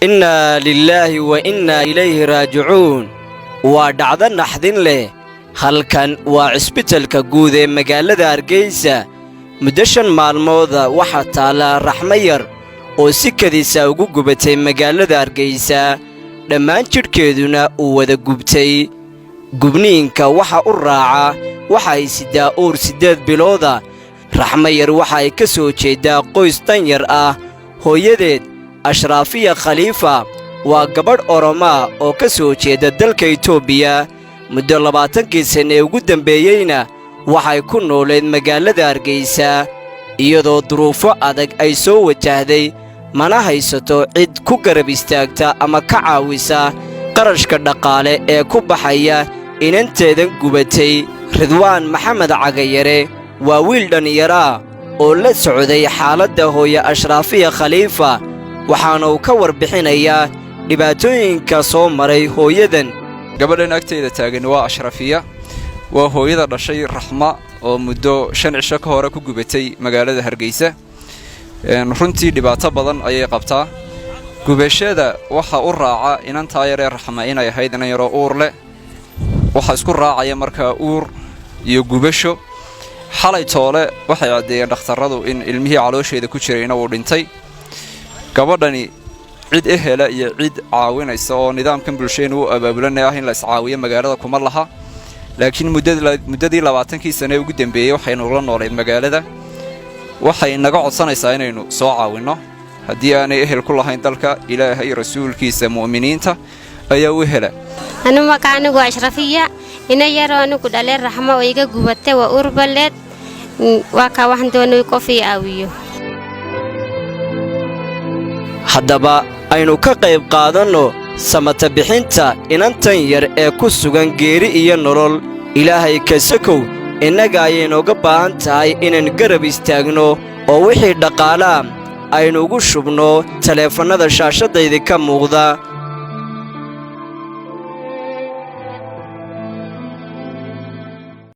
إنا لله وإنا إليه راجعون ودعدا نحدين له هل كان وعسبتل كجود مجال Hargeysa مدشن maalmooda waxa taala raxmayar oo si kadisa ugu gubatay magaalada Hargeysa dhammaan jirkeeduna uu wada gubtay gubniinka waxa u raaca waxa ay sidaa uur 8 bilooda raxmayar waxa ay ka soo jeedaa qoys tan yar ah hooyadeed Ashraafiya Khalifa waa gabadh Oromaa oo ka soo jeeda dalka Itoobiya muddo 20 sano ugu dambeeyayna waxay ku nooleed magaalada Hargeysa iyadoo duruufo adag ay soo wajahday mana haysato cid ku garab istaagta ama ka caawisa qarashka dhaqaale ee ku baxaya inanteedan gubatay Ridwaan Maxamed Cagayare waa wiil dhalinyaro oo la socday xaaladda hooyo Ashraafiya Khalifa waxaana uu ka warbixinayaa dhibaatooyinka soo maray hooyadan gabadhan agteeda taagan waa Ashraafiya waa hooyada dhashay Raxma oo muddo 5 cisho ka hor ku gubatay magaalada Hargeysa runtii dhibaato badan ayay qabtaa gubashada waxa u raaca inantaa yar ee Raxma inay ahayd in yaro uur leh waxa isku raacaya marka uur iyo gubasho xalay toole waxay cadeeyeen dhakhtaradu in ilmihii caloosheeda ku jirayna uu dhintay gabadhani cid ehela iyo cid caawinaysa oo nidaamkan bulshada uu abaabulanay in la iscaawiyo magaalada kuma laha laakiin muddadii 20 sano ugu dambeeyay waxaynu la nooleed magaalada waxay naga codsanaysaa inaynu soo caawino haddii aanay ehel ku lahayn dalka Ilaahay rasuulkiisa muuminiinta ayaa u hela anu makaanigu Ashraafiya ina yaro anigu dhalay Raxma oo iga gubatay waa urbaleed waa ka waxaan doonay qofi aawiyo haddaba aynu ka qayb qaadanno samata bixinta inantan yar ee ku sugan geeri iyo nolol Ilaahay ka sakow innaga ayaynuga baahan tahay inaan garab istaagno oo wixii dhaqaalaha aynu ugu shubno taleefannada shaashadayda ka muuqda